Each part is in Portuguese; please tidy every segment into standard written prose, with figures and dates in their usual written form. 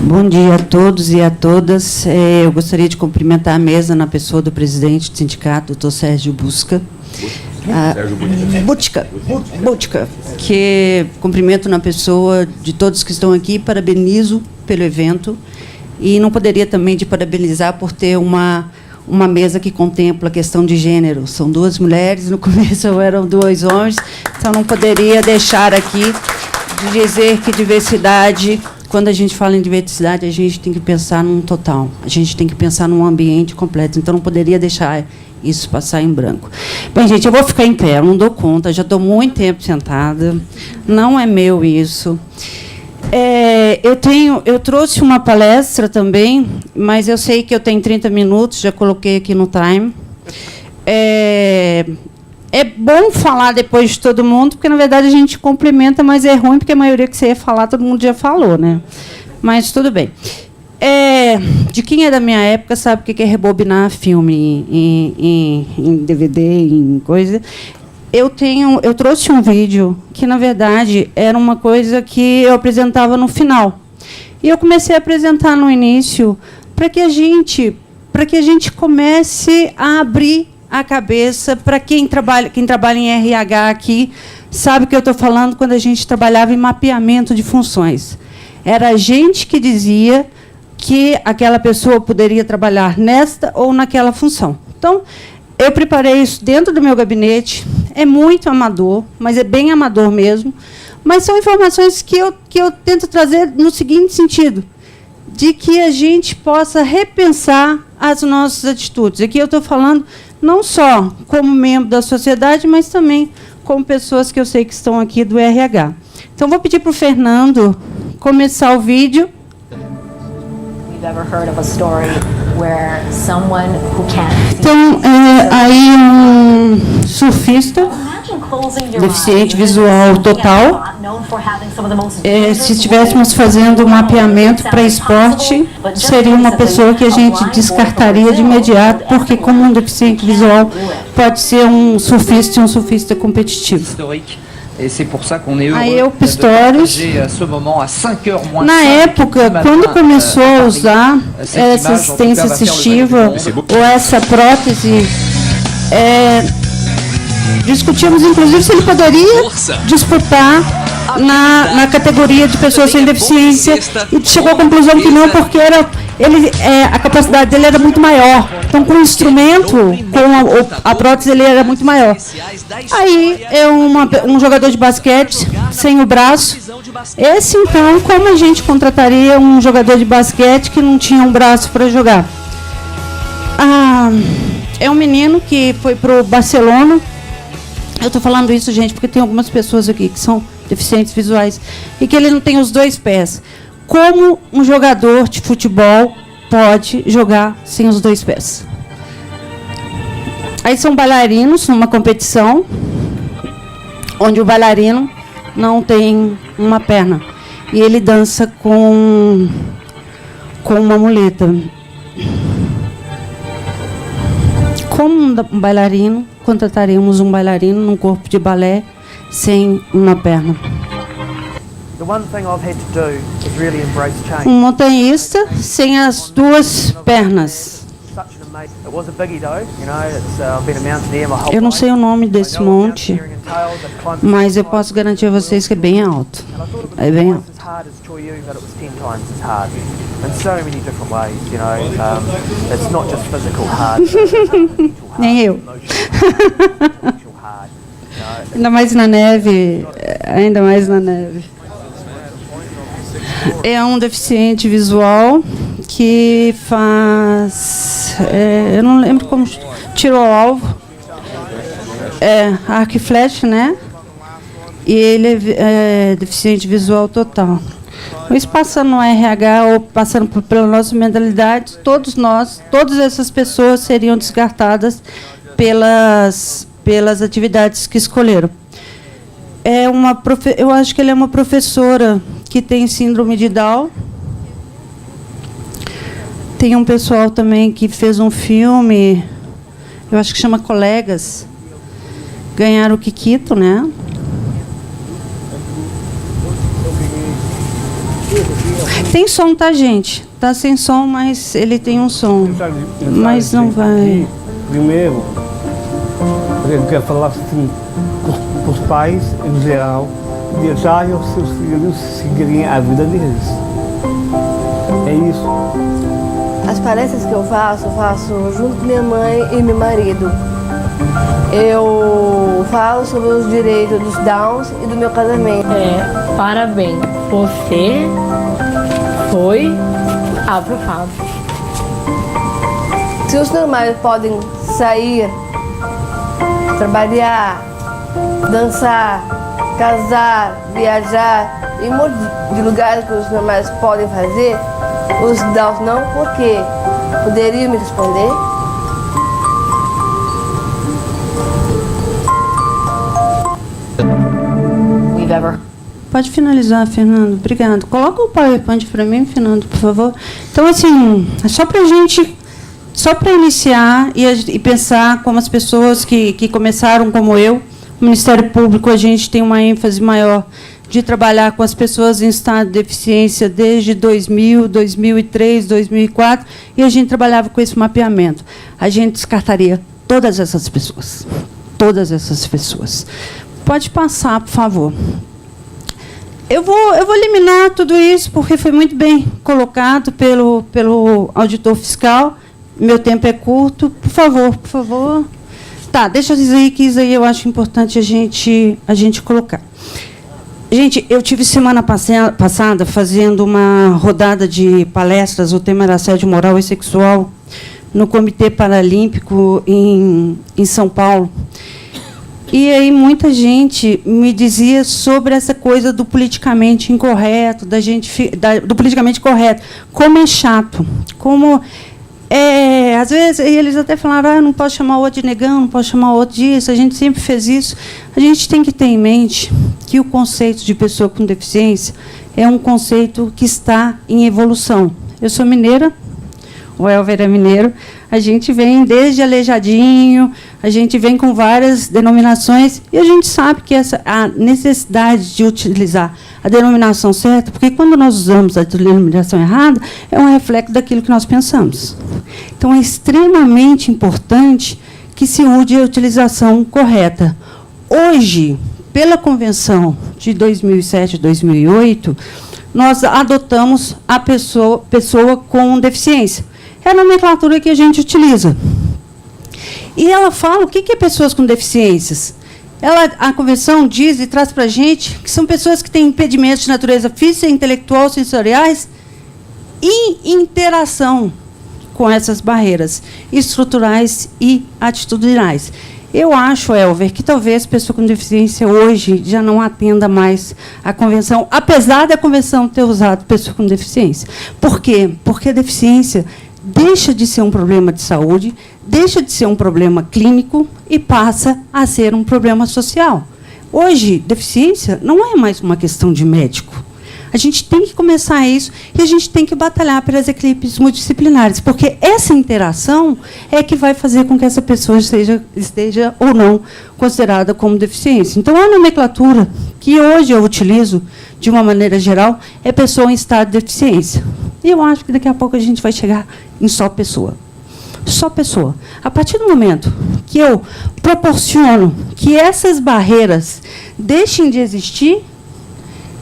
Bom dia a todos e a todas. Eu gostaria de cumprimentar a mesa na pessoa do presidente do sindicato, doutor Sérgio Busca. Butka, que cumprimento na pessoa de todos que estão aqui, parabenizo pelo evento e não poderia também de parabenizar por ter uma mesa que contempla a questão de gênero. São duas mulheres, no começo eram dois homens, então não poderia deixar aqui de dizer que diversidade, quando a gente fala em diversidade, a gente tem que pensar num total, a gente tem que pensar num ambiente completo, então não poderia deixar isso passar em branco. Bem, gente, eu vou ficar em pé, eu não dou conta, já estou muito tempo sentada, não é meu isso. Eu trouxe uma palestra também, mas eu sei que eu tenho 30 minutos, já coloquei aqui no time. É bom falar depois de todo mundo, porque, na verdade, a gente complementa, mas é ruim, porque a maioria que você ia falar, todo mundo já falou, né? Mas tudo bem. De quem é da minha época sabe o que é rebobinar filme em DVD, em coisa. Eu trouxe um vídeo que, na verdade, era uma coisa que eu apresentava no final. E eu comecei a apresentar no início para que a gente comece a abrir a cabeça para quem trabalha em RH aqui, sabe o que eu estou falando quando a gente trabalhava em mapeamento de funções. Era a gente que dizia que aquela pessoa poderia trabalhar nesta ou naquela função. Então, eu preparei isso dentro do meu gabinete. É muito amador, mas é bem amador mesmo. Mas são informações que eu tento trazer no seguinte sentido, de que a gente possa repensar as nossas atitudes. Aqui eu estou falando não só como membro da sociedade, mas também como pessoas que eu sei que estão aqui do RH. Então, vou pedir para o Fernando começar o vídeo. Então, aí um surfista, deficiente visual total, se estivéssemos fazendo um mapeamento para esporte, seria uma pessoa que a gente descartaria de imediato, porque como um deficiente visual pode ser um surfista e um surfista competitivo. Aí eu, Pistorius, na época, quando começou a usar essa assistência assistiva ou essa prótese, discutimos, inclusive, se ele poderia disputar na categoria de pessoas sem deficiência e chegou à conclusão que não, porque a capacidade dele era muito maior. Então, com o instrumento, com a prótese, ele era muito maior. Aí, um jogador de basquete sem o braço. Esse, então, como a gente contrataria um jogador de basquete que não tinha um braço para jogar? É um menino que foi para o Barcelona. Eu estou falando isso, gente, porque tem algumas pessoas aqui que são deficientes visuais e que ele não tem os dois pés. Como um jogador de futebol pode jogar sem os dois pés? Aí são bailarinos numa competição onde o bailarino não tem uma perna e ele dança com uma muleta. Como um bailarino, contrataríamos um bailarino num corpo de balé sem uma perna. Um montanhista sem as duas pernas. Eu não sei o nome desse monte, mas eu posso garantir a vocês que é bem alto. É bem alto. Nem eu. Ainda mais na neve. Ainda mais na neve. É um deficiente visual que faz... eu não lembro como tirou o alvo. Arco e flecha, né? E ele é deficiente visual total. Isso passando no RH ou passando pela nossa mentalidade, todas essas pessoas seriam descartadas pelas atividades que escolheram. Eu acho que ele é uma professora que tem síndrome de Down. Tem um pessoal também que fez um filme, eu acho que chama Colegas. Ganharam o Kikito, né? sem som, tá, gente? Tá sem som, mas ele tem um som. Mas não vai. Primeiro, eu quero falar assim, com os pais, em geral, deixarem os seus filhos seguirem a vida deles. É isso. As palestras que eu faço junto com minha mãe e meu marido. Eu falo sobre os direitos dos Downs e do meu casamento. Parabéns, você foi aprovado. Se os normais podem sair, trabalhar, dançar, casar, viajar e um monte de lugares que os normais podem fazer, os Downs não, por quê? Poderiam me responder? Pode finalizar, Fernando. Obrigado. Coloca o PowerPoint para mim, Fernando, por favor. Então, assim, só para iniciar e pensar como as pessoas que começaram como eu, o Ministério Público, a gente tem uma ênfase maior de trabalhar com as pessoas em estado de deficiência desde 2000, 2003, 2004, e a gente trabalhava com esse mapeamento. A gente descartaria todas essas pessoas. Todas essas pessoas. Pode passar, por favor. Eu vou eliminar tudo isso, porque foi muito bem colocado pelo auditor fiscal. Meu tempo é curto. Por favor, por favor. Tá, deixa eu dizer que isso aí eu acho importante a gente colocar. Gente, eu tive semana passada fazendo uma rodada de palestras, o tema era assédio moral e sexual, no Comitê Paralímpico em São Paulo. E aí muita gente me dizia sobre essa coisa do politicamente incorreto, do politicamente correto, como é chato, como às vezes eles até falaram, eu não posso chamar o outro de negão, não posso chamar o outro disso, a gente sempre fez isso. A gente tem que ter em mente que o conceito de pessoa com deficiência é um conceito que está em evolução. Eu sou mineira, o Elver é mineiro, a gente vem desde Aleijadinho, a gente vem com várias denominações, e a gente sabe que a necessidade de utilizar a denominação certa, porque quando nós usamos a denominação errada, é um reflexo daquilo que nós pensamos. Então, é extremamente importante que se use a utilização correta. Hoje, pela Convenção de 2007 e 2008, nós adotamos a pessoa com deficiência. É a nomenclatura que a gente utiliza. E ela fala o que é pessoas com deficiências. A Convenção diz e traz para a gente que são pessoas que têm impedimentos de natureza física, intelectual, sensoriais e interação com essas barreiras estruturais e atitudinais. Eu acho, Elver, que talvez a pessoa com deficiência hoje já não atenda mais à Convenção, apesar da Convenção ter usado pessoa com deficiência. Por quê? Porque a deficiência deixa de ser um problema de saúde, deixa de ser um problema clínico e passa a ser um problema social. Hoje, deficiência não é mais uma questão de médico. A gente tem que começar isso e a gente tem que batalhar pelas equipes multidisciplinares, porque essa interação é que vai fazer com que essa pessoa esteja ou não considerada como deficiência. Então, a nomenclatura que hoje eu utilizo, de uma maneira geral, é pessoa em estado de deficiência. E eu acho que daqui a pouco a gente vai chegar em só pessoa. Só pessoa. A partir do momento que eu proporciono que essas barreiras deixem de existir,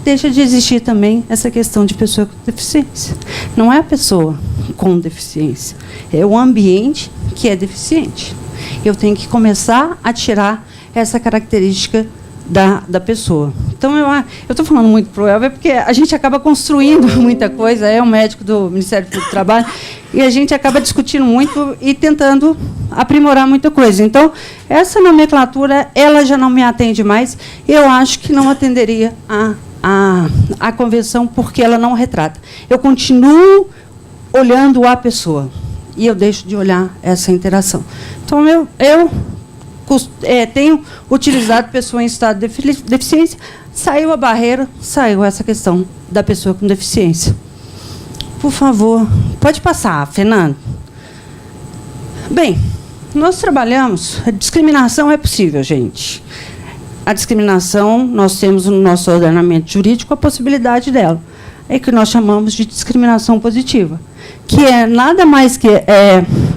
deixa de existir também essa questão de pessoa com deficiência. Não é a pessoa com deficiência, é o ambiente que é deficiente. Eu tenho que começar a tirar essa característica da pessoa. Então, eu estou falando muito para o Elber, porque a gente acaba construindo muita coisa, é um médico do Ministério Público do Trabalho, e a gente acaba discutindo muito e tentando aprimorar muita coisa. Então, essa nomenclatura, ela já não me atende mais, eu acho que não atenderia a convenção, porque ela não retrata. Eu continuo olhando a pessoa, e eu deixo de olhar essa interação. Então, eu tenho utilizado pessoa em estado de deficiência, saiu a barreira, saiu essa questão da pessoa com deficiência. Por favor, pode passar, Fernando. Bem, nós trabalhamos, a discriminação é possível, gente. A discriminação, nós temos no nosso ordenamento jurídico a possibilidade dela. é que nós chamamos de discriminação positiva, que é nada mais que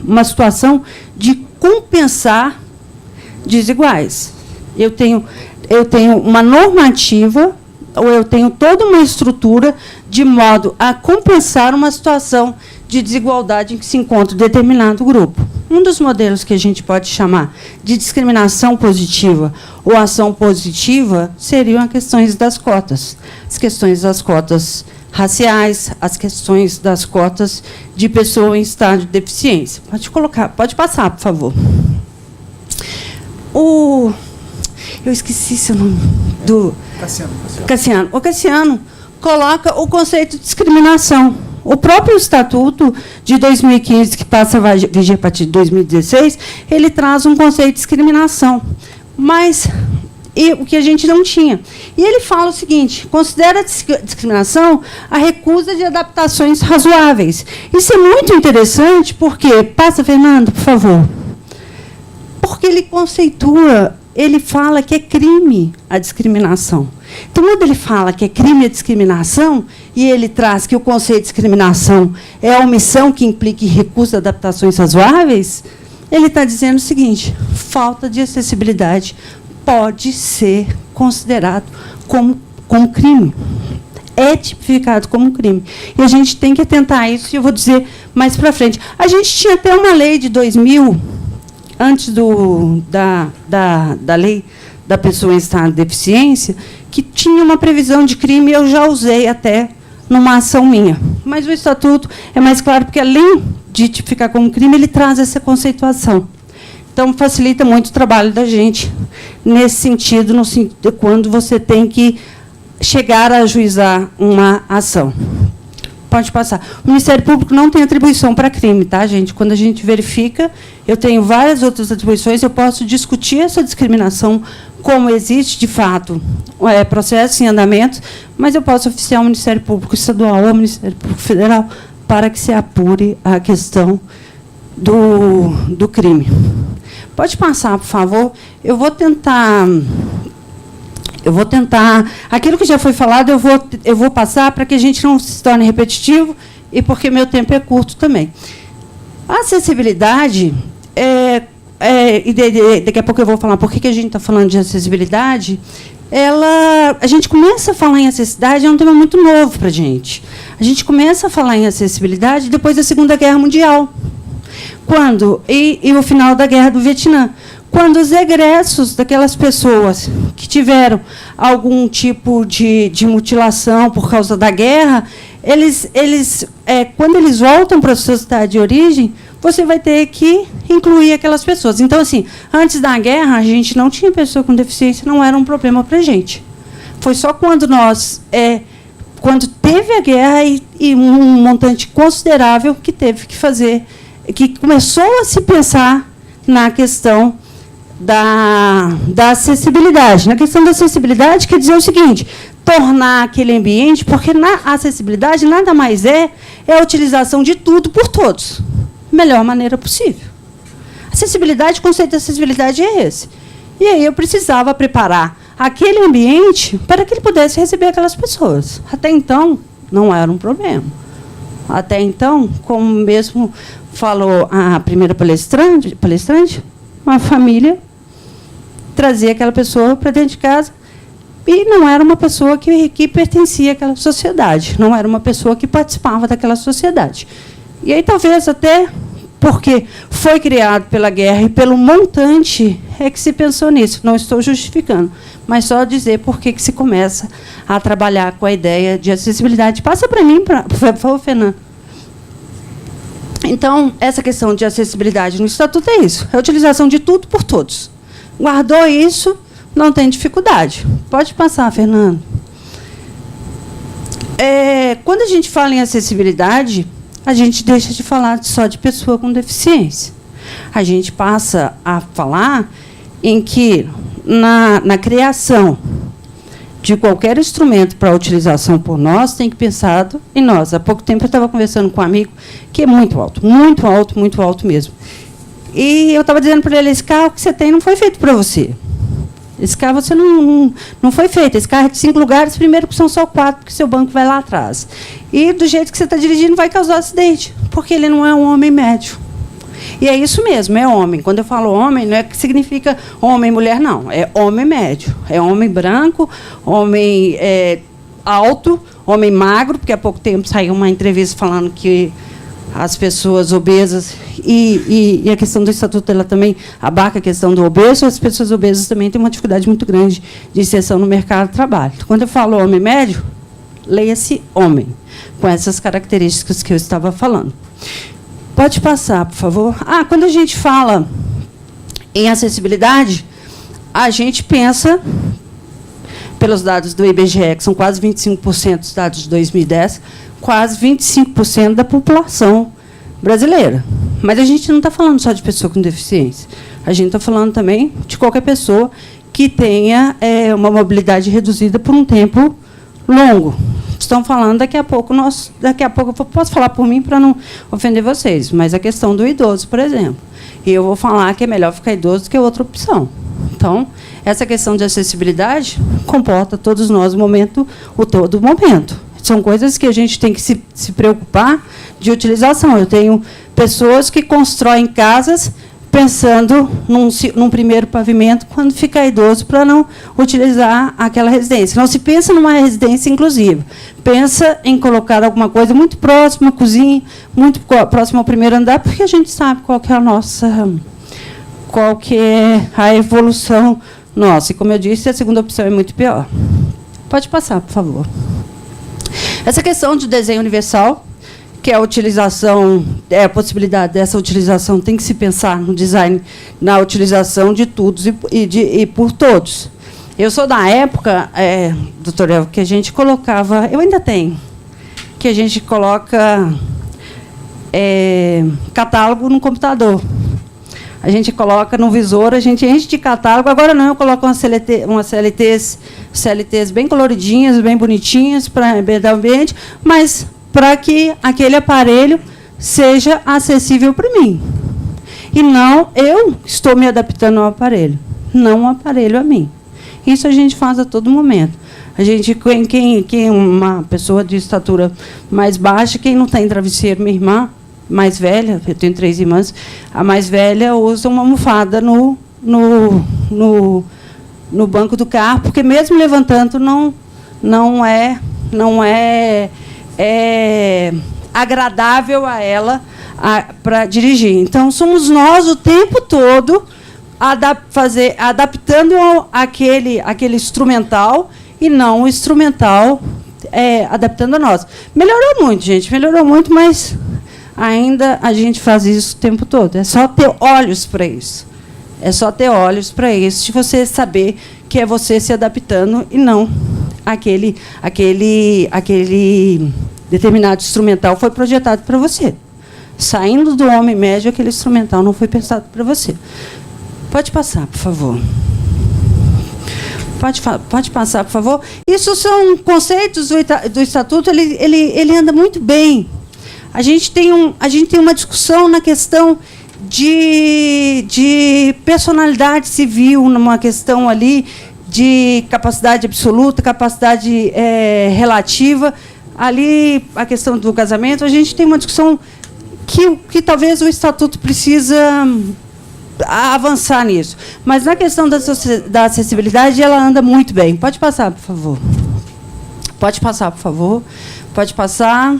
uma situação de compensar desiguais. Eu tenho uma normativa, ou eu tenho toda uma estrutura de modo a compensar uma situação de desigualdade em que se encontra determinado grupo. Um dos modelos que a gente pode chamar de discriminação positiva ou ação positiva seriam as questões das cotas. As questões das cotas raciais, as questões das cotas de pessoa em estado de deficiência. Pode passar, por favor. Eu esqueci seu nome. Cassiano. O Cassiano coloca o conceito de discriminação. O próprio Estatuto de 2015, que passa a viger a partir de 2016, ele traz um conceito de discriminação. Mas o que a gente não tinha. E ele fala o seguinte: considera a discriminação a recusa de adaptações razoáveis. Isso é muito interessante, porque... Passa, Fernando, por favor. Porque ele conceitua, ele fala que é crime a discriminação. Então, quando ele fala que é crime a discriminação, e ele traz que o conceito de discriminação é a omissão que implica em recuso de adaptações razoáveis, ele está dizendo o seguinte: falta de acessibilidade pode ser considerado como crime. É tipificado como crime. E a gente tem que atentar a isso, e eu vou dizer mais para frente. A gente tinha até uma lei de 2000, antes da lei da pessoa em estado de deficiência, que tinha uma previsão de crime, eu já usei até numa ação minha. Mas o Estatuto é mais claro, porque, além de tipificar como crime, ele traz essa conceituação. Então, facilita muito o trabalho da gente, nesse sentido, quando você tem que chegar a ajuizar uma ação. Pode passar. O Ministério Público não tem atribuição para crime, tá, gente? Quando a gente verifica, eu tenho várias outras atribuições, eu posso discutir essa discriminação, como existe, de fato, processo em andamento, mas eu posso oficiar o Ministério Público Estadual ou o Ministério Público Federal para que se apure a questão do crime. Pode passar, por favor. Eu vou tentar... Aquilo que já foi falado, eu vou passar para que a gente não se torne repetitivo e porque meu tempo é curto também. A acessibilidade, e daqui a pouco eu vou falar por que a gente está falando de acessibilidade, a gente começa a falar em acessibilidade, é um tema muito novo para a gente. A gente começa a falar em acessibilidade depois da Segunda Guerra Mundial, e o final da Guerra do Vietnã, quando os egressos daquelas pessoas que tiveram algum tipo de mutilação por causa da guerra, quando eles voltam para a sua cidade de origem, você vai ter que incluir aquelas pessoas. Então, assim, antes da guerra, a gente não tinha pessoa com deficiência, não era um problema para a gente. Foi só quando quando teve a guerra e um montante considerável que teve que fazer, que começou a se pensar na questão da acessibilidade. Na questão da acessibilidade, quer dizer o seguinte: tornar aquele ambiente, porque na acessibilidade nada mais é a utilização de tudo por todos, melhor maneira possível. Acessibilidade, o conceito de acessibilidade é esse. E aí eu precisava preparar aquele ambiente para que ele pudesse receber aquelas pessoas. Até então, não era um problema. Até então, como mesmo falou a primeira palestrante, uma família trazia aquela pessoa para dentro de casa e não era uma pessoa que pertencia àquela sociedade, não era uma pessoa que participava daquela sociedade. E aí, talvez até porque foi criado pela guerra e pelo montante é que se pensou nisso. Não estou justificando, mas só dizer por que se começa a trabalhar com a ideia de acessibilidade. Passa para mim, por favor, Fernando. Então, essa questão de acessibilidade no Estatuto é isso, é a utilização de tudo por todos. Guardou isso, não tem dificuldade. Pode passar, Fernando. Quando a gente fala em acessibilidade, a gente deixa de falar só de pessoa com deficiência. A gente passa a falar em que, na criação de qualquer instrumento para utilização por nós, tem que pensar em nós. Há pouco tempo eu estava conversando com um amigo que é muito alto mesmo. E eu estava dizendo para ele: esse carro que você tem não foi feito para você. Esse carro você não foi feito. Esse carro é de 5 lugares, primeiro que são só 4, porque seu banco vai lá atrás. E do jeito que você está dirigindo, vai causar acidente, porque ele não é um homem médio. E é isso mesmo, é homem. Quando eu falo homem, não é que significa homem e mulher, não. É homem médio. É homem branco, homem alto, homem magro, porque há pouco tempo saiu uma entrevista falando que as pessoas obesas e a questão do estatuto ela também abarca a questão do obeso. As pessoas obesas também têm uma dificuldade muito grande de inserção no mercado de trabalho. Quando eu falo homem médio, leia-se homem, com essas características que eu estava falando. Pode passar, por favor. Quando a gente fala em acessibilidade, a gente pensa, pelos dados do IBGE, que são quase 25% dos dados de 2010, quase 25% da população brasileira. Mas a gente não está falando só de pessoa com deficiência. A gente está falando também de qualquer pessoa que tenha uma mobilidade reduzida por um tempo longo. Estão falando daqui a pouco eu posso falar por mim para não ofender vocês, mas a questão do idoso, por exemplo. E eu vou falar que é melhor ficar idoso do que outra opção. Então, essa questão de acessibilidade comporta todos nós todo momento. São coisas que a gente tem que se preocupar de utilização. Eu tenho pessoas que constroem casas pensando num primeiro pavimento quando ficar idoso para não utilizar aquela residência. Não se pensa numa residência inclusiva. Pensa em colocar alguma coisa muito próxima à cozinha, muito próxima ao primeiro andar, porque a gente sabe qual que é a evolução nossa. E, como eu disse, a segunda opção é muito pior. Pode passar, por favor. Essa questão de desenho universal, que é a utilização, a possibilidade dessa utilização, tem que se pensar no design, na utilização de todos e por todos. Eu sou da época, doutor El, que a gente colocava, eu ainda tenho, que a gente coloca catálogo no computador. A gente coloca no visor, a gente enche de catálogo. Agora não, eu coloco umas CLTs bem coloridinhas, bem bonitinhas, para dar o ambiente, mas para que aquele aparelho seja acessível para mim. E não eu estou me adaptando ao aparelho, não o aparelho a mim. Isso a gente faz a todo momento. A gente, quem uma pessoa de estatura mais baixa, quem não tem travesseiro, minha irmã mais velha, eu tenho 3 irmãs, a mais velha usa uma almofada no banco do carro, porque mesmo levantando não é agradável a ela para dirigir. Então, somos nós o tempo todo adaptando aquele instrumental e não o instrumental adaptando a nós. Melhorou muito, gente, melhorou muito, mas ainda a gente faz isso o tempo todo. É só ter olhos para isso. É só ter olhos para isso, de você saber que é você se adaptando e não aquele determinado instrumental foi projetado para você. Saindo do homem médio, aquele instrumental não foi pensado para você. Pode passar, por favor. Pode passar, por favor. Isso são conceitos do Estatuto, ele anda muito bem. A gente tem uma discussão na questão de personalidade civil, numa questão ali de capacidade absoluta, capacidade relativa. Ali, a questão do casamento, a gente tem uma discussão que talvez o Estatuto precisa avançar nisso. Mas, na questão da acessibilidade, ela anda muito bem. Pode passar, por favor. Pode passar, por favor. Pode passar.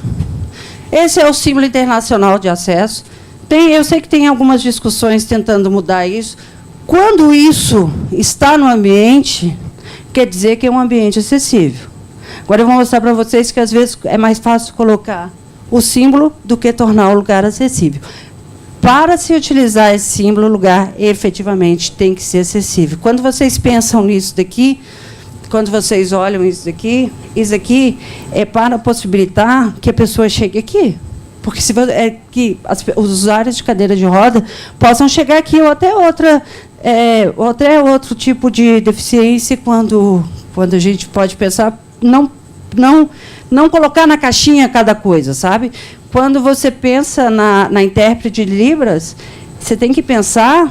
Esse é o símbolo internacional de acesso. Eu sei que tem algumas discussões tentando mudar isso. Quando isso está no ambiente, quer dizer que é um ambiente acessível. Agora eu vou mostrar para vocês que, às vezes, é mais fácil colocar o símbolo do que tornar o lugar acessível. Para se utilizar esse símbolo, o lugar efetivamente tem que ser acessível. Quando vocês pensam nisso daqui, quando vocês olham isso aqui é para possibilitar que a pessoa chegue aqui. Porque que os usuários de cadeira de roda possam chegar aqui, ou até outro tipo de deficiência, quando a gente pode pensar, não colocar na caixinha cada coisa, sabe? Quando você pensa na intérprete de Libras, você tem que pensar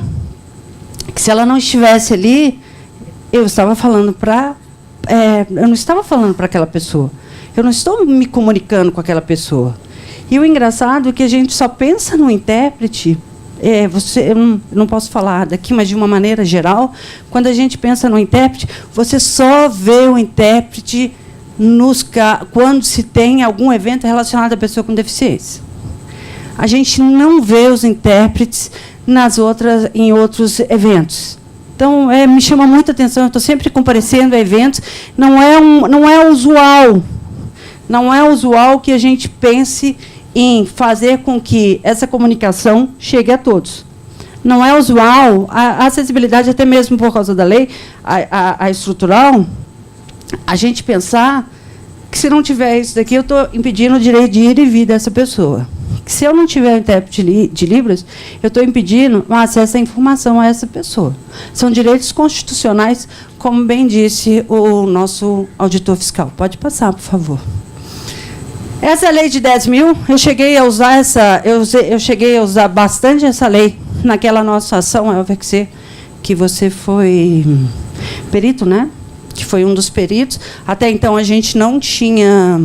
que, se ela não estivesse ali, eu estava falando para... eu não estava falando para aquela pessoa. Eu não estou me comunicando com aquela pessoa. E o engraçado é que a gente só pensa no intérprete... eu não posso falar daqui, mas de uma maneira geral, quando a gente pensa no intérprete, você só vê o intérprete quando se tem algum evento relacionado à pessoa com deficiência. A gente não vê os intérpretes em outros eventos. Então, me chama muita atenção, eu estou sempre comparecendo a eventos, não é usual. Não é usual que a gente pense em fazer com que essa comunicação chegue a todos. Não é usual a acessibilidade, até mesmo por causa da lei, a estrutural, a gente pensar que, se não tiver isso daqui, eu estou impedindo o direito de ir e vir dessa pessoa. Que, se eu não tiver o intérprete de Libras, eu estou impedindo o acesso à informação a essa pessoa. São direitos constitucionais, como bem disse o nosso auditor fiscal. Pode passar, por favor. Essa lei de 10 mil, eu cheguei a usar bastante essa lei naquela nossa ação, UFC, que você foi perito, né? Que foi um dos peritos. Até então a gente não tinha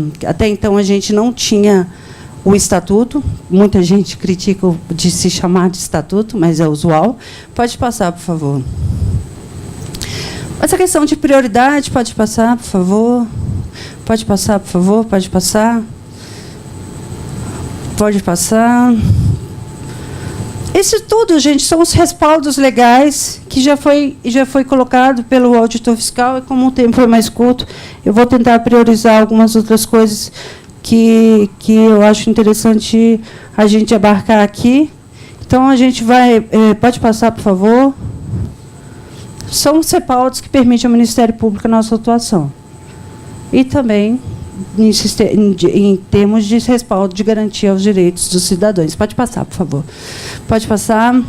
o estatuto. Muita gente critica de se chamar de estatuto, mas é usual. Pode passar, por favor. Essa questão de prioridade, pode passar, por favor. Pode passar, por favor, pode passar. Pode passar. Isso tudo, gente, são os respaldos legais que já foi colocado pelo auditor fiscal, e como o tempo foi mais curto, eu vou tentar priorizar algumas outras coisas que eu acho interessante a gente abarcar aqui. Então, a gente vai... pode passar, por favor. São os respaldos que permitem ao Ministério Público a nossa atuação. E também em termos de respaldo de garantia aos direitos dos cidadãos. Pode passar, por favor. Pode passar.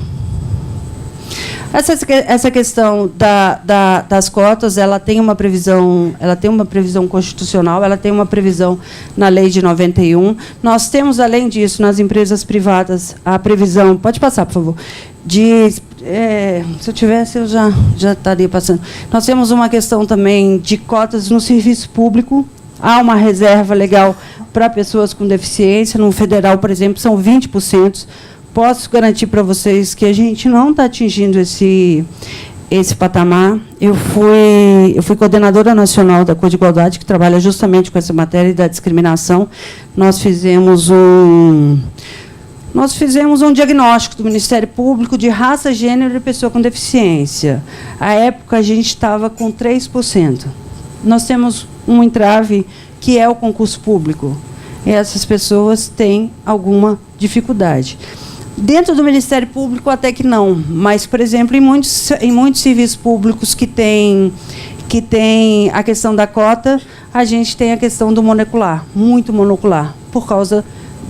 Essa questão das cotas, ela tem uma previsão constitucional, ela tem uma previsão na lei de 91. Nós temos, além disso, nas empresas privadas, a previsão... Pode passar, por favor. Se eu tivesse, eu já estaria passando. Nós temos uma questão também de cotas no serviço público. Há uma reserva legal para pessoas com deficiência. No federal, por exemplo, são 20%. Posso garantir para vocês que a gente não está atingindo esse patamar. Eu fui coordenadora nacional da Cor de Igualdade, que trabalha justamente com essa matéria da discriminação. Nós fizemos um diagnóstico do Ministério Público de raça, gênero e pessoa com deficiência. À época, a gente estava com 3%. Nós temos um entrave, que é o concurso público. E essas pessoas têm alguma dificuldade. Dentro do Ministério Público, até que não. Mas, por exemplo, em muitos serviços públicos que tem a questão da cota, a gente tem a questão do monocular, muito monocular, por causa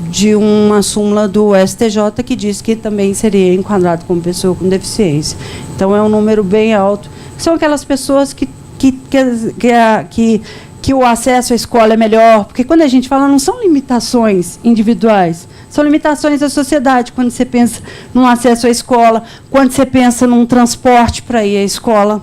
de uma súmula do STJ que diz que também seria enquadrado como pessoa com deficiência. Então, é um número bem alto. São aquelas pessoas que o acesso à escola é melhor, porque, quando a gente fala, não são limitações individuais, são limitações da sociedade, quando você pensa num acesso à escola, quando você pensa num transporte para ir à escola.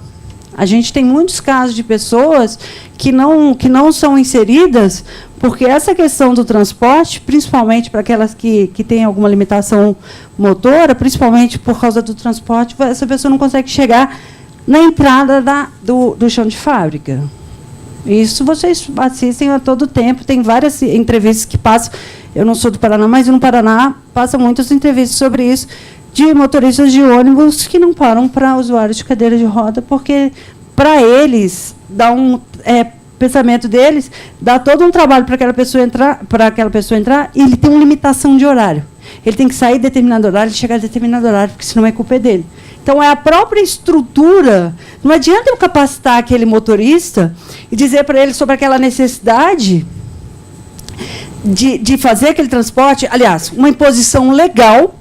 A gente tem muitos casos de pessoas que não são inseridas, porque essa questão do transporte, principalmente para aquelas que têm alguma limitação motora, principalmente por causa do transporte, essa pessoa não consegue chegar na entrada do chão de fábrica. Isso vocês assistem a todo tempo. Tem várias entrevistas que passam. Eu não sou do Paraná, mas no Paraná passam muitas entrevistas sobre isso, de motoristas de ônibus que não param para usuários de cadeira de roda, porque, para eles, pensamento deles, dá todo um trabalho para aquela pessoa entrar, e ele tem uma limitação de horário. Ele tem que sair de determinado horário e chegar a determinado horário, porque senão é culpa dele. Então, é a própria estrutura. Não adianta eu capacitar aquele motorista e dizer para ele sobre aquela necessidade de fazer aquele transporte. Aliás, uma imposição legal,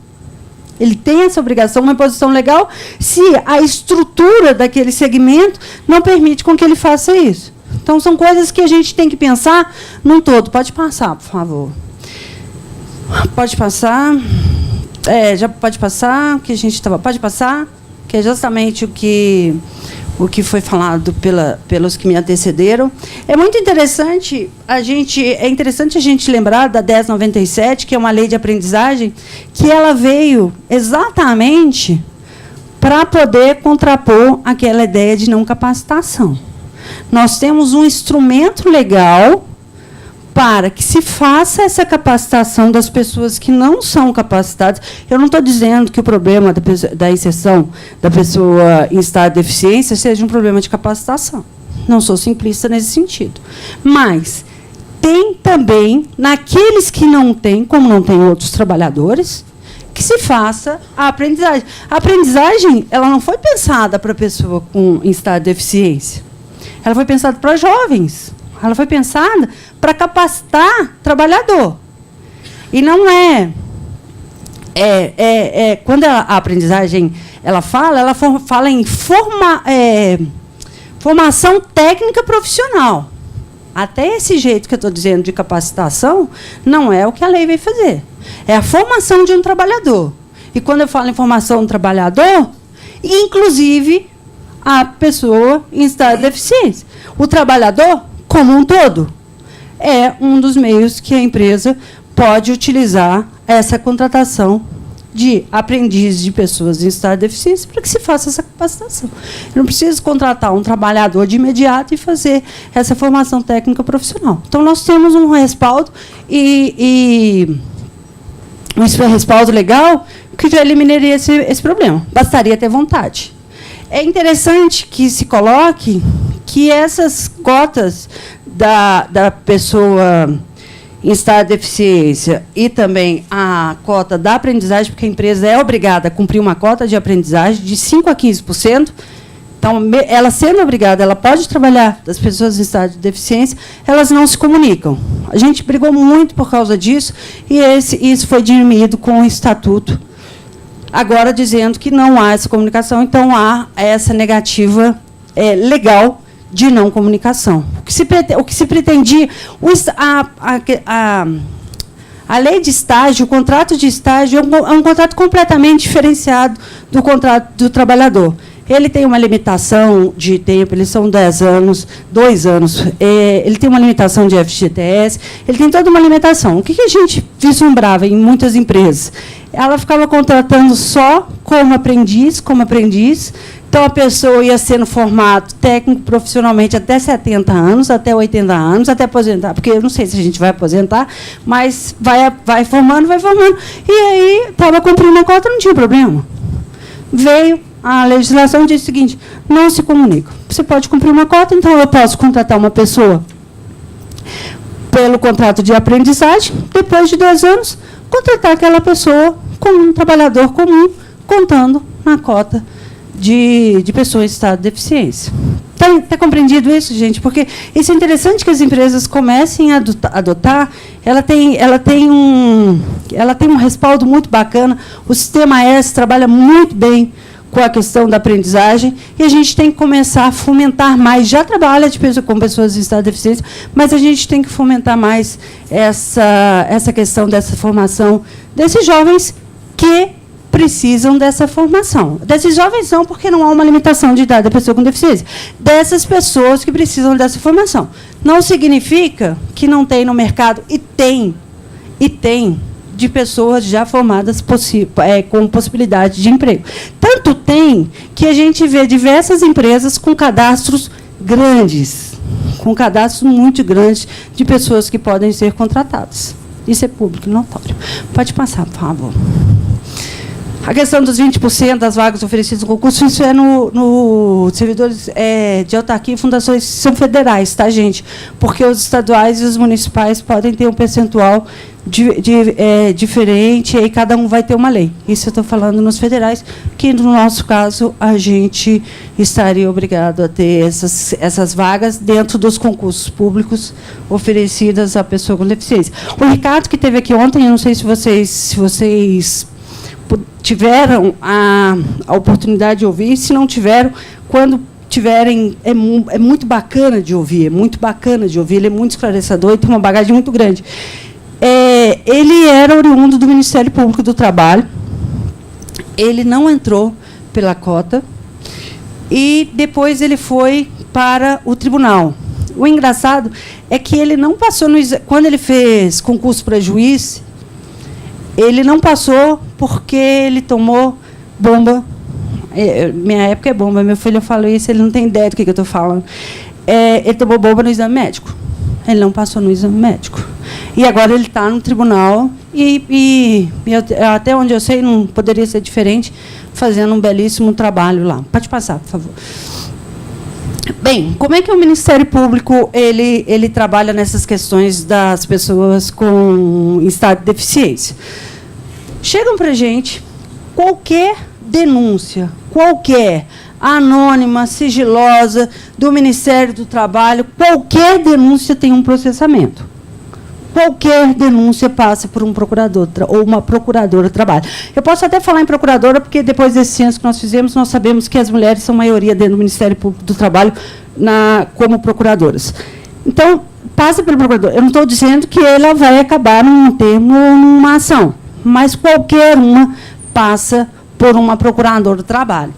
ele tem essa obrigação, uma imposição legal, se a estrutura daquele segmento não permite com que ele faça isso. Então, são coisas que a gente tem que pensar num todo. Pode passar, por favor. Pode passar. Já pode passar, que a gente estava. Pode passar, que é justamente o que o que foi falado pelos que me antecederam. É muito interessante a gente lembrar da 1097, que é uma lei de aprendizagem, que ela veio exatamente para poder contrapor aquela ideia de não capacitação. Nós temos um instrumento legal para que se faça essa capacitação das pessoas que não são capacitadas. Eu não estou dizendo que o problema da inserção da pessoa em estado de deficiência seja um problema de capacitação. Não sou simplista nesse sentido. Mas tem também, naqueles que não têm, como não tem outros trabalhadores, que se faça a aprendizagem. A aprendizagem, ela não foi pensada para a pessoa em estado de deficiência. Ela foi pensada para jovens. Ela foi pensada para capacitar trabalhador. E não quando a aprendizagem ela fala em formação técnica profissional. Até esse jeito que eu estou dizendo de capacitação não é o que a lei vai fazer. É a formação de um trabalhador. E quando eu falo em formação de um trabalhador, inclusive a pessoa em estado de deficiência. O trabalhador, como um todo, é um dos meios que a empresa pode utilizar essa contratação de aprendizes de pessoas em estado de deficiência para que se faça essa capacitação. Eu não preciso contratar um trabalhador de imediato e fazer essa formação técnica profissional. Então, nós temos um respaldo um respaldo legal que já eliminaria esse problema. Bastaria ter vontade. É interessante que se coloque que essas cotas da pessoa em estado de deficiência e também a cota da aprendizagem, porque a empresa é obrigada a cumprir uma cota de aprendizagem de 5% a 15%. Então, ela sendo obrigada, ela pode trabalhar das pessoas em estado de deficiência, elas não se comunicam. A gente brigou muito por causa disso e isso foi dirimido com o estatuto, agora dizendo que não há essa comunicação, então há essa negativa legal de não comunicação. O que se pretendia, a lei de estágio, o contrato de estágio é um contrato completamente diferenciado do contrato do trabalhador. Ele tem uma limitação de tempo, eles são 10 anos, 2 anos, ele tem uma limitação de FGTS, ele tem toda uma limitação. O que a gente vislumbrava em muitas empresas? Ela ficava contratando só como aprendiz, então a pessoa ia sendo formado técnico profissionalmente até 70 anos, até 80 anos, até aposentar, porque eu não sei se a gente vai aposentar, mas vai formando. E aí estava cumprindo a cota, não tinha problema. Veio a legislação diz o seguinte: não se comunicam. Você pode cumprir uma cota, então eu posso contratar uma pessoa pelo contrato de aprendizagem, depois de 2 anos, contratar aquela pessoa como um trabalhador comum, contando na cota de pessoas em estado de deficiência. Está compreendido isso, gente? Porque isso é interessante que as empresas comecem a adotar. Ela tem um respaldo muito bacana. O Sistema S trabalha muito bem com a questão da aprendizagem, e a gente tem que começar a fomentar mais. Já trabalha com pessoas em estado de deficiência, mas a gente tem que fomentar mais essa questão dessa formação desses jovens que precisam dessa formação. Desses jovens não, porque não há uma limitação de idade da pessoa com deficiência. Dessas pessoas que precisam dessa formação. Não significa que não tem no mercado, e tem de pessoas já formadas com possibilidade de emprego. Tanto tem que a gente vê diversas empresas com cadastros grandes, com cadastros muito grandes de pessoas que podem ser contratadas. Isso é público e notório. Pode passar, por favor. A questão dos 20% das vagas oferecidas no concurso, isso é no servidores de autarquia e fundações que são federais, tá, gente? Porque os estaduais e os municipais podem ter um percentual diferente, e aí cada um vai ter uma lei. Isso eu estou falando nos federais, que, no nosso caso, a gente estaria obrigado a ter essas vagas dentro dos concursos públicos oferecidas à pessoa com deficiência. O Ricardo, que esteve aqui ontem, eu não sei se vocês tiveram a oportunidade de ouvir. Se não tiveram, quando tiverem, é muito bacana de ouvir, ele é muito esclarecedor e tem uma bagagem muito grande. Ele era oriundo do Ministério Público do Trabalho, ele não entrou pela cota, e depois ele foi para o tribunal. O engraçado é que ele não passou quando ele fez concurso para juiz, ele não passou porque ele tomou bomba. Minha época é bomba, meu filho falou isso, ele não tem ideia do que eu estou falando. Ele tomou bomba no exame médico. Ele não passou no exame médico. E agora ele está no tribunal e até onde eu sei, não poderia ser diferente, fazendo um belíssimo trabalho lá. Pode passar, por favor. Bem, como é que o Ministério Público ele trabalha nessas questões das pessoas com estado de deficiência? Chegam para a gente qualquer denúncia, qualquer anônima, sigilosa, do Ministério do Trabalho, qualquer denúncia tem um processamento. Qualquer denúncia passa por um procurador ou uma procuradora de trabalho. Eu posso até falar em procuradora, porque depois desse censo que nós fizemos, nós sabemos que as mulheres são maioria dentro do Ministério Público do Trabalho como procuradoras. Então, passa pelo procurador. Eu não estou dizendo que ela vai acabar num termo ou numa ação, mas qualquer uma passa por uma procuradora do trabalho.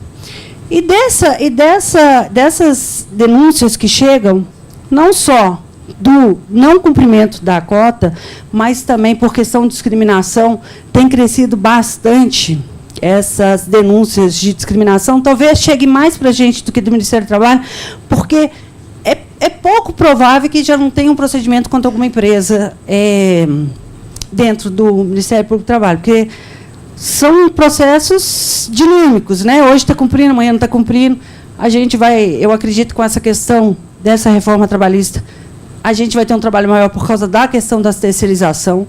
E dessas denúncias que chegam, não só do não cumprimento da cota, mas também por questão de discriminação, tem crescido bastante essas denúncias de discriminação. Talvez chegue mais para a gente do que do Ministério do Trabalho, porque é pouco provável que já não tenha um procedimento contra alguma empresa dentro do Ministério Público do Trabalho, porque são processos dinâmicos, né? Hoje está cumprindo, amanhã não está cumprindo. A gente vai, eu acredito, com essa questão dessa reforma trabalhista, a gente vai ter um trabalho maior por causa da questão da terceirização.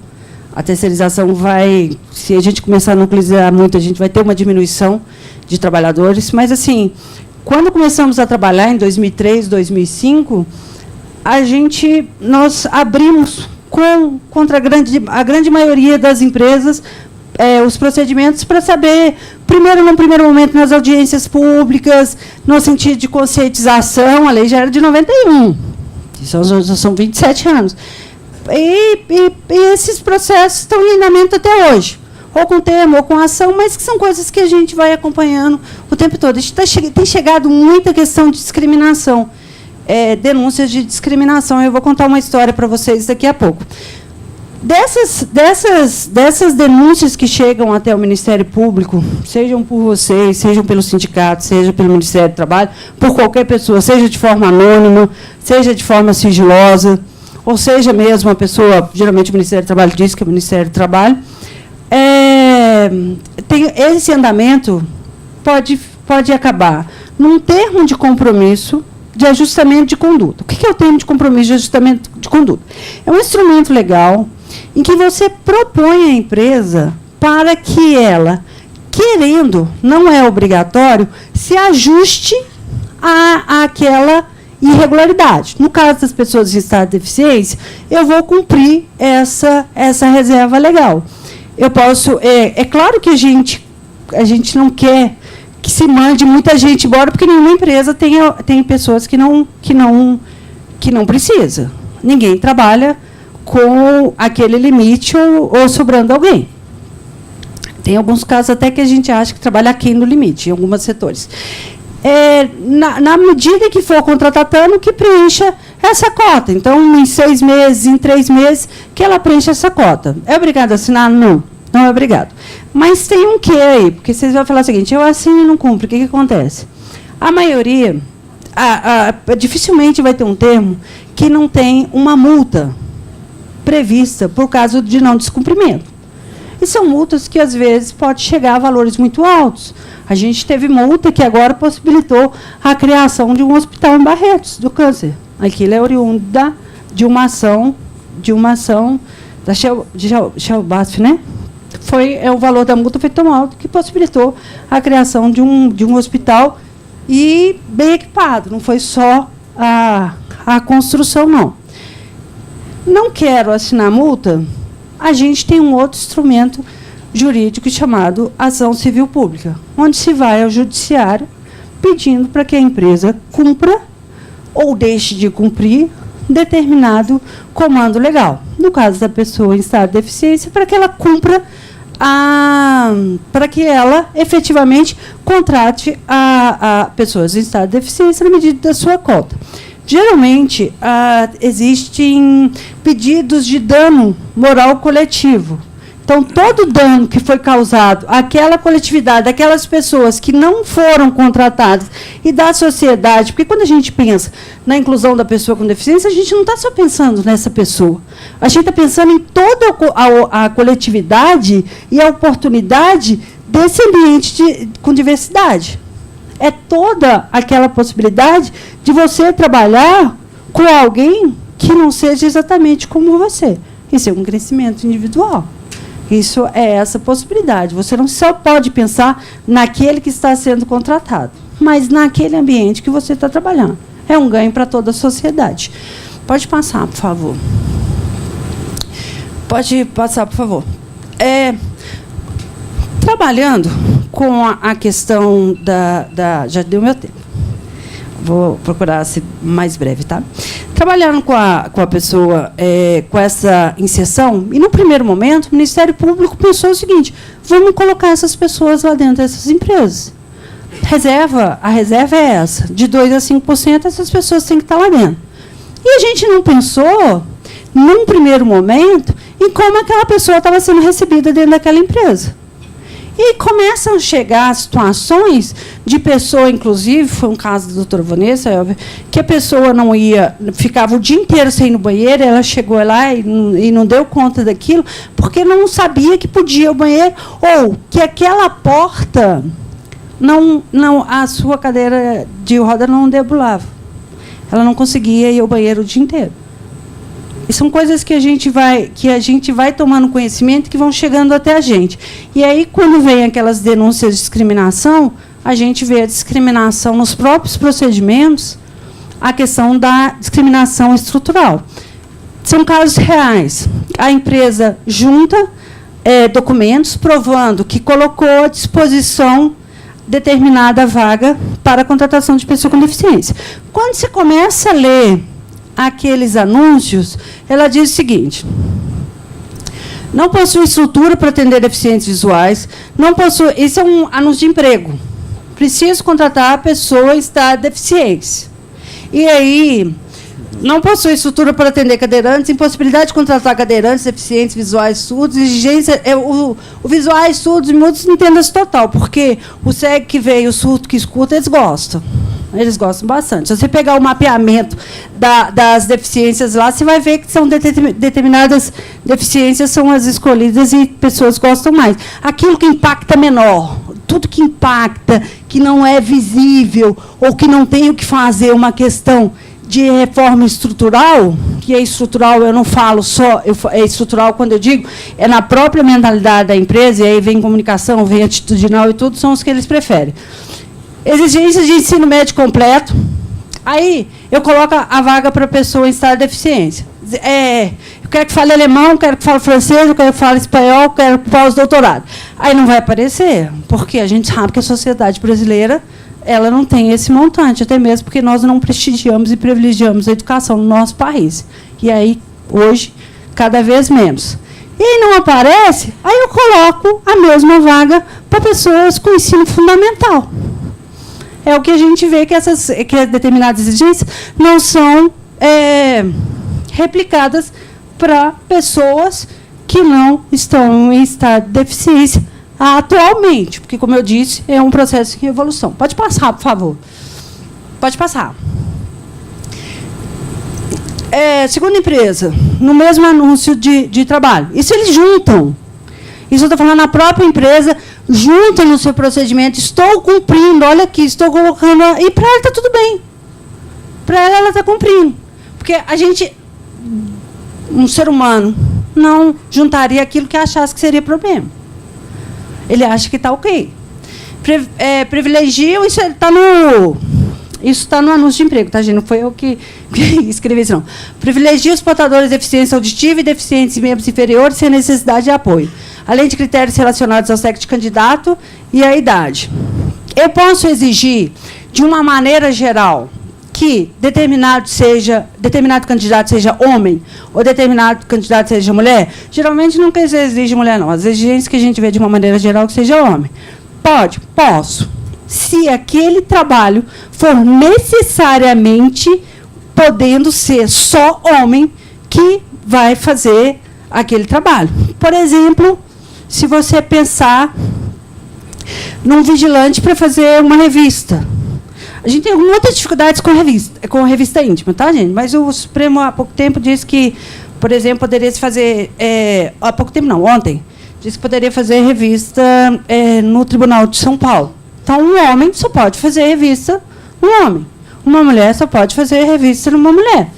A terceirização vai, se a gente começar a nuclear muito, a gente vai ter uma diminuição de trabalhadores. Mas, assim, quando começamos a trabalhar, em 2003, 2005, nós abrimos contra a grande maioria das empresas os procedimentos para saber, primeiro, num primeiro momento, nas audiências públicas, no sentido de conscientização. A lei já era de 91, são 27 anos. E esses processos estão em andamento até hoje, ou com termo, ou com ação, mas que são coisas que a gente vai acompanhando o tempo todo. Tem chegado muita questão de discriminação, denúncias de discriminação. Eu vou contar uma história para vocês daqui a pouco. Dessas denúncias que chegam até o Ministério Público, sejam por vocês, sejam pelo sindicato, seja pelo Ministério do Trabalho, por qualquer pessoa, seja de forma anônima, seja de forma sigilosa, ou seja mesmo a pessoa, geralmente o Ministério do Trabalho diz que é o Ministério do Trabalho, esse andamento pode acabar num termo de compromisso de ajustamento de conduta. O que é o termo de compromisso de ajustamento de conduta? É um instrumento legal em que você propõe à empresa para que ela, querendo, não é obrigatório, se ajuste àquela irregularidade. No caso das pessoas em estado de deficiência, eu vou cumprir essa reserva legal. Eu posso... É claro que a gente não quer que se mande muita gente embora, porque nenhuma empresa tem pessoas que não precisa. Ninguém trabalha com aquele limite ou sobrando alguém. Tem alguns casos até que a gente acha que trabalha aquém do limite, em alguns setores. Na medida que for contratando, que preencha essa cota. Então, em 6 meses, em 3 meses, que ela preencha essa cota. É obrigado a assinar? Não, não é obrigado. Mas tem um quê aí? Porque vocês vão falar o seguinte, eu assino e não cumpro. O que acontece? A maioria, dificilmente vai ter um termo que não tem uma multa prevista por causa de não descumprimento. E são multas que, às vezes, podem chegar a valores muito altos. A gente teve multa que agora possibilitou a criação de um hospital em Barretos, do câncer. Aquilo é oriunda de uma ação da Shellbasf, né? O valor da multa foi tão alto que possibilitou a criação de um hospital e bem equipado. Não foi só a construção, não. Não quero assinar multa, a gente tem um outro instrumento jurídico chamado ação civil pública, onde se vai ao judiciário pedindo para que a empresa cumpra ou deixe de cumprir determinado comando legal. No caso da pessoa em estado de deficiência, para que ela cumpra para que ela efetivamente contrate a pessoas em estado de deficiência na medida da sua cota. Geralmente, existem pedidos de dano moral coletivo. Então, todo dano que foi causado àquela coletividade, àquelas pessoas que não foram contratadas e da sociedade, porque quando a gente pensa na inclusão da pessoa com deficiência, a gente não está só pensando nessa pessoa. A gente está pensando em toda a coletividade e a oportunidade desse ambiente com diversidade. É toda aquela possibilidade de você trabalhar com alguém que não seja exatamente como você. Isso é um crescimento individual. Isso é essa possibilidade. Você não só pode pensar naquele que está sendo contratado, mas naquele ambiente que você está trabalhando. É um ganho para toda a sociedade. Pode passar, por favor. Pode passar, por favor. Trabalhando com a questão já deu meu tempo. Vou procurar ser mais breve, tá? Trabalhando com a pessoa com essa inserção, e no primeiro momento, o Ministério Público pensou o seguinte: vamos colocar essas pessoas lá dentro dessas empresas. A reserva é essa, de 2% a 5%, essas pessoas têm que estar lá dentro. E a gente não pensou, num primeiro momento, em como aquela pessoa estava sendo recebida dentro daquela empresa. E começam a chegar situações de pessoa, inclusive, foi um caso da doutora Vanessa, que a pessoa não ia, ficava o dia inteiro sem ir no banheiro, ela chegou lá e não deu conta daquilo, porque não sabia que podia ir ao banheiro, ou que aquela porta, a sua cadeira de roda não debulava. Ela não conseguia ir ao banheiro o dia inteiro. E são coisas que a gente vai tomando conhecimento, que vão chegando até a gente. E aí, quando vem aquelas denúncias de discriminação, a gente vê a discriminação nos próprios procedimentos, a questão da discriminação estrutural. São casos reais. A empresa junta documentos provando que colocou à disposição determinada vaga para a contratação de pessoa com deficiência. Quando você começa a ler aqueles anúncios, ela diz o seguinte: não possui estrutura para atender deficientes visuais, não possui, isso é um anúncio de emprego, preciso contratar a pessoa em estado de deficiência. E aí, não possui estrutura para atender cadeirantes, impossibilidade de contratar cadeirantes, deficientes visuais, surdos, exigência, o visuais, surdos e mudos, entenda-se total, porque o cego que vê e o surdo que escuta, eles gostam. Eles gostam bastante. Se você pegar o mapeamento das deficiências lá, você vai ver que são determinadas deficiências são as escolhidas e pessoas gostam mais. Aquilo que impacta menor, tudo que impacta, que não é visível, ou que não tem o que fazer uma questão de reforma estrutural, que é estrutural, eu não falo só, é estrutural quando eu digo, é na própria mentalidade da empresa, e aí vem comunicação, vem atitudinal e tudo, são os que eles preferem. Exigências de ensino médio completo. Aí, eu coloco a vaga para a pessoa em estado de deficiência. Eu quero que fale alemão, quero que fale francês, eu quero que fale espanhol, quero pós-doutorado. Aí não vai aparecer, porque a gente sabe que a sociedade brasileira ela não tem esse montante, até mesmo porque nós não prestigiamos e privilegiamos a educação no nosso país. E aí, hoje, cada vez menos. E aí não aparece, aí eu coloco a mesma vaga para pessoas com ensino fundamental. É o que a gente vê que que determinadas exigências não são replicadas para pessoas que não estão em estado de deficiência atualmente, porque, como eu disse, é um processo de evolução. Pode passar, por favor. Pode passar. Segunda empresa, no mesmo anúncio de trabalho. Isso eles juntam. Isso eu estou falando na própria empresa, junta no seu procedimento, estou cumprindo, olha aqui, estou colocando, e para ela está tudo bem. Para ela está cumprindo. Porque a gente, um ser humano, não juntaria aquilo que achasse que seria problema. Ele acha que está ok. Privilegiam, isso está no anúncio de emprego, tá, gente? Não foi eu que escrevi isso, não. Privilegia os portadores de deficiência auditiva e deficientes e membros inferiores sem necessidade de apoio, além de critérios relacionados ao sexo de candidato e à idade. Eu posso exigir, de uma maneira geral, que determinado candidato seja homem ou determinado candidato seja mulher? Geralmente nunca exige mulher, não. As exigências que a gente vê de uma maneira geral que seja homem. Posso. Se aquele trabalho for necessariamente podendo ser só homem que vai fazer aquele trabalho. Por exemplo, se você pensar num vigilante para fazer uma revista. A gente tem muitas dificuldades com revista íntima, tá, gente? Mas o Supremo, há pouco tempo, disse que, por exemplo, poderia se fazer... há pouco tempo, não, ontem, disse que poderia fazer revista no Tribunal de São Paulo. Então, um homem só pode fazer revista um homem. Uma mulher só pode fazer revista numa mulher.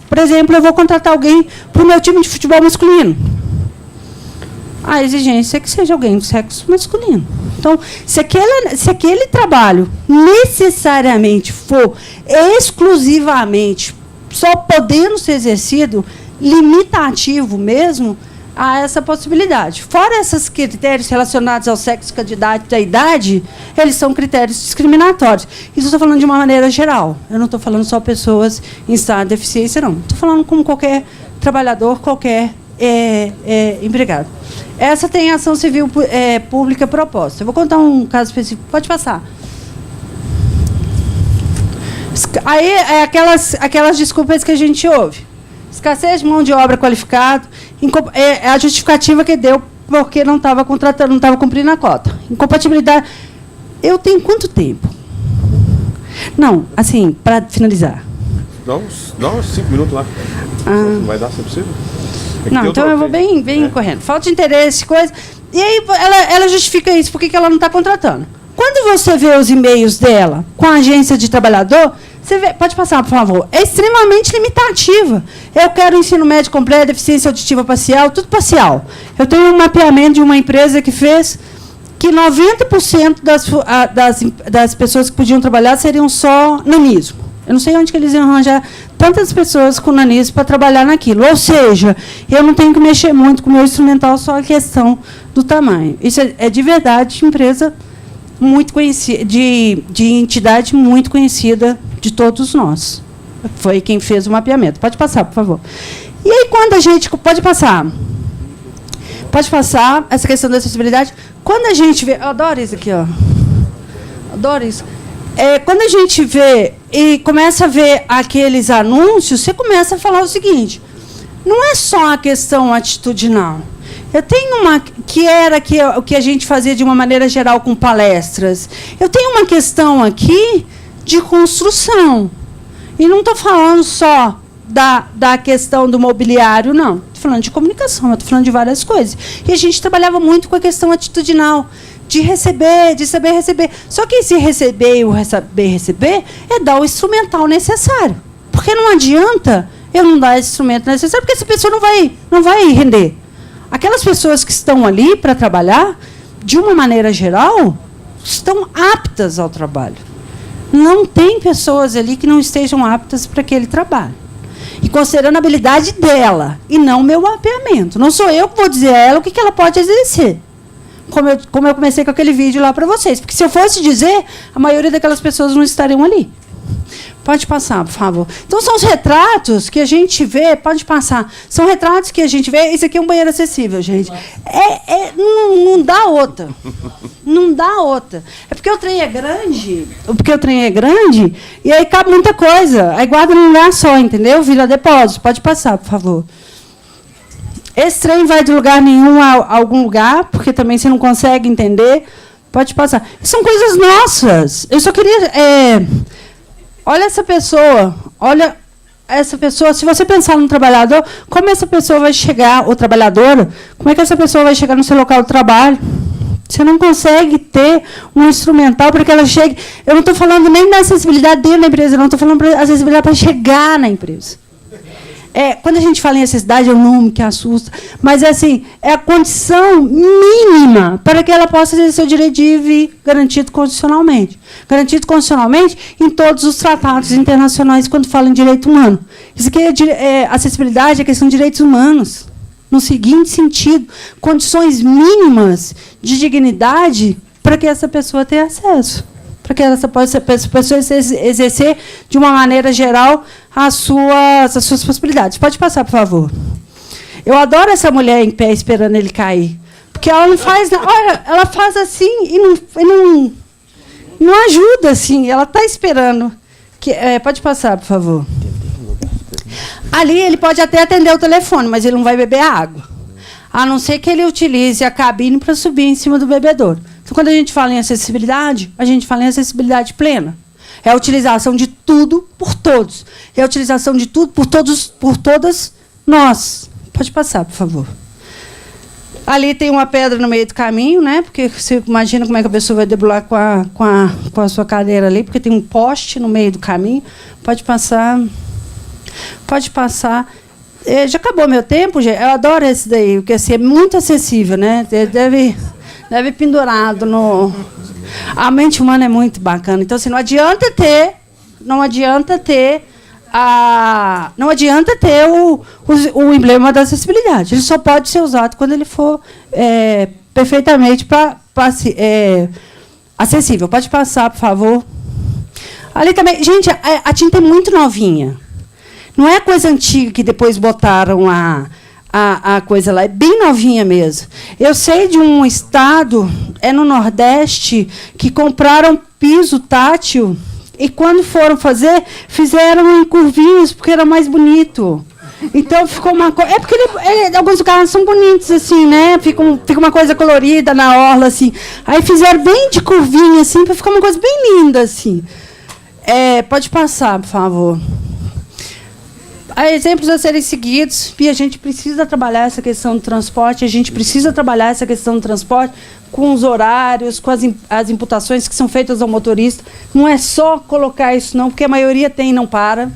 Por exemplo, eu vou contratar alguém para o meu time de futebol masculino. A exigência é que seja alguém do sexo masculino. Então, se aquele trabalho necessariamente for exclusivamente só podendo ser exercido, limitativo mesmo, há essa possibilidade. Fora esses critérios relacionados ao sexo candidato e à idade, eles são critérios discriminatórios. Isso eu estou falando de uma maneira geral. Eu não estou falando só pessoas em estado de deficiência, não. Estou falando como qualquer trabalhador, qualquer empregado. Essa tem ação civil pública proposta. Eu vou contar um caso específico. Pode passar. Aí, aquelas desculpas que a gente ouve. Escassez de mão de obra qualificada, é a justificativa que deu porque não estava contratando, não estava cumprindo a cota. Incompatibilidade. Eu tenho quanto tempo? Não, assim, para finalizar. Dá uns 5 minutos lá. Não vai dar, se é possível? Não, então eu vou bem correndo. Falta de interesse, coisa. E aí ela justifica isso, por que ela não está contratando. Quando você vê os e-mails dela com a agência de trabalhador, você vê, pode passar, por favor, é extremamente limitativa. Eu quero ensino médio completo, deficiência auditiva parcial, tudo parcial. Eu tenho um mapeamento de uma empresa que fez que 90% das pessoas que podiam trabalhar seriam só nanismo. Eu não sei onde que eles iam arranjar tantas pessoas com nanismo para trabalhar naquilo. Ou seja, eu não tenho que mexer muito com o meu instrumental, só a questão do tamanho. Isso é de verdade de empresa muito conhecida, de entidade muito conhecida de todos nós. Foi quem fez o mapeamento. Pode passar, por favor. E aí, quando a gente... Pode passar essa questão da acessibilidade. Quando a gente vê... Eu adoro isso aqui, ó. Adoro isso. Quando a gente vê e começa a ver aqueles anúncios, você começa a falar o seguinte: não é só a questão atitudinal. Eu tenho uma que era o que a gente fazia de uma maneira geral com palestras. Eu tenho uma questão aqui de construção. E não estou falando só da questão do mobiliário, não. Estou falando de comunicação, estou falando de várias coisas. E a gente trabalhava muito com a questão atitudinal. De receber, de saber receber. Só que esse receber e o saber receber é dar o instrumental necessário. Porque não adianta eu não dar esse instrumento necessário, porque essa pessoa não vai render. Aquelas pessoas que estão ali para trabalhar, de uma maneira geral, estão aptas ao trabalho. Não tem pessoas ali que não estejam aptas para aquele trabalho. E considerando a habilidade dela, e não o meu mapeamento. Não sou eu que vou dizer a ela o que ela pode exercer. Como eu comecei com aquele vídeo lá para vocês. Porque se eu fosse dizer, a maioria daquelas pessoas não estariam ali. Pode passar, por favor. Então, são os retratos que a gente vê... Pode passar. São retratos que a gente vê... Isso aqui é um banheiro acessível, gente. Não dá outra. Não dá outra. É porque o trem é grande. E aí cabe muita coisa. Aí guarda num lugar só, entendeu? Vira depósito. Pode passar, por favor. Esse trem vai de lugar nenhum a algum lugar, porque também você não consegue entender. Pode passar. São coisas nossas. Eu só queria... olha essa pessoa. Se você pensar no trabalhador, como essa pessoa vai chegar, ou trabalhadora, como é que essa pessoa vai chegar no seu local de trabalho? Você não consegue ter um instrumental para que ela chegue. Eu não estou falando nem da acessibilidade dentro da empresa, eu não estou falando da acessibilidade para chegar na empresa. Quando a gente fala em acessibilidade, é um nome que assusta, mas assim, é a condição mínima para que ela possa exercer o direito de ir e vir garantido constitucionalmente. Garantido constitucionalmente em todos os tratados internacionais quando fala em direito humano. Isso aqui acessibilidade é questão de direitos humanos. No seguinte sentido, condições mínimas de dignidade para que essa pessoa tenha acesso. para que essa pessoa exercer, de uma maneira geral, as suas possibilidades. Pode passar, por favor. Eu adoro essa mulher em pé esperando ele cair. Porque ela não faz nada. Olha, ela faz assim e não ajuda, assim. Ela está esperando. Pode passar, por favor. Ali ele pode até atender o telefone, mas ele não vai beber água. A não ser que ele utilize a cabine para subir em cima do bebedouro. Então, quando a gente fala em acessibilidade, a gente fala em acessibilidade plena. É a utilização de tudo por todos. É a utilização de tudo por todos, por todas nós. Pode passar, por favor. Ali tem uma pedra no meio do caminho, né? Porque você imagina como é que a pessoa vai debular com a sua cadeira ali, porque tem um poste no meio do caminho. Pode passar. Pode passar. Já acabou meu tempo, gente. Eu adoro esse daí, porque assim, é muito acessível, né? Deve pendurado no... A mente humana é muito bacana. Então, assim, não adianta ter o emblema da acessibilidade. Ele só pode ser usado quando ele for perfeitamente acessível. Pode passar, por favor. Ali também, gente, a tinta é muito novinha. Não é coisa antiga que depois botaram a coisa lá. É bem novinha mesmo. Eu sei de um estado, no Nordeste, que compraram piso tátil e, quando foram fazer, fizeram em curvinhos, porque era mais bonito. Então, ficou uma coisa... porque alguns lugares são bonitos, assim, né? Fica uma coisa colorida na orla, assim. Aí fizeram bem de curvinha, assim, para ficar uma coisa bem linda, assim. Pode passar, por favor. Há exemplos a serem seguidos, e a gente precisa trabalhar essa questão do transporte, com os horários, com as imputações que são feitas ao motorista. Não é só colocar isso, não, porque a maioria tem e não para.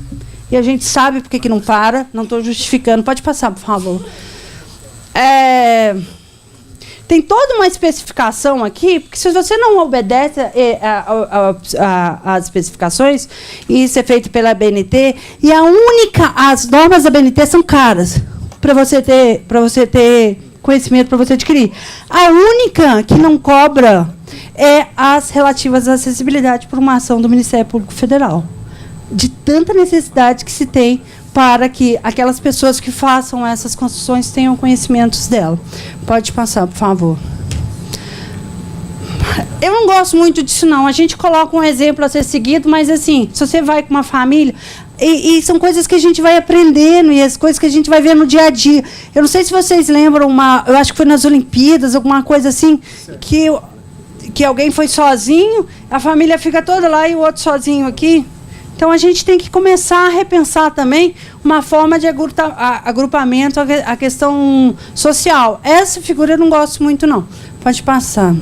E a gente sabe por que não para. Não estou justificando. Pode passar, por favor. Tem toda uma especificação aqui, porque se você não obedece às especificações, e isso é feito pela ABNT, e as normas da ABNT são caras para você ter conhecimento, para você adquirir. A única que não cobra é as relativas à acessibilidade por uma ação do Ministério Público Federal. De tanta necessidade que se tem para que aquelas pessoas que façam essas construções tenham conhecimentos dela. Pode passar, por favor. Eu não gosto muito disso, não. A gente coloca um exemplo a ser seguido, mas, assim, se você vai com uma família... E são coisas que a gente vai aprendendo e as coisas que a gente vai ver no dia a dia. Eu não sei se vocês lembram, eu acho que foi nas Olimpíadas, alguma coisa assim, que alguém foi sozinho, a família fica toda lá e o outro sozinho aqui. Então, a gente tem que começar a repensar também uma forma de agrupamento, a questão social. Essa figura eu não gosto muito, não. Pode passar.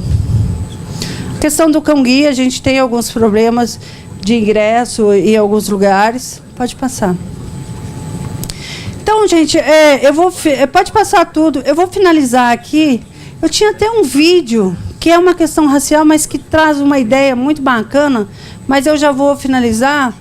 A questão do cão-guia, a gente tem alguns problemas de ingresso em alguns lugares. Pode passar. Então, gente, pode passar tudo. Eu vou finalizar aqui. Eu tinha até um vídeo, que é uma questão racial, mas que traz uma ideia muito bacana, mas eu já vou finalizar,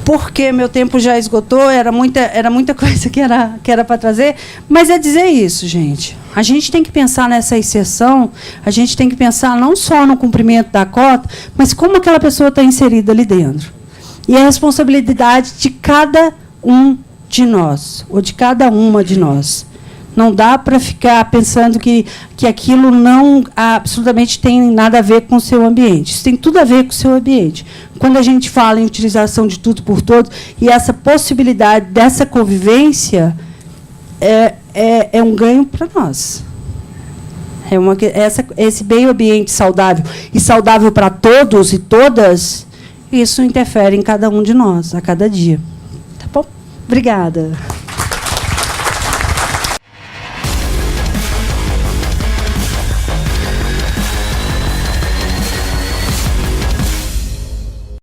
porque meu tempo já esgotou, era muita coisa que era para trazer, mas é dizer isso, gente. A gente tem que pensar nessa exceção, a gente tem que pensar não só no cumprimento da cota, mas como aquela pessoa está inserida ali dentro. E a responsabilidade de cada um de nós, ou de cada uma de nós. Não dá para ficar pensando que aquilo não absolutamente tem nada a ver com o seu ambiente. Isso tem tudo a ver com o seu ambiente. Quando a gente fala em utilização de tudo por todos, e essa possibilidade dessa convivência é um ganho para nós. Esse meio ambiente saudável, e saudável para todos e todas, isso interfere em cada um de nós, a cada dia. Tá bom? Obrigada.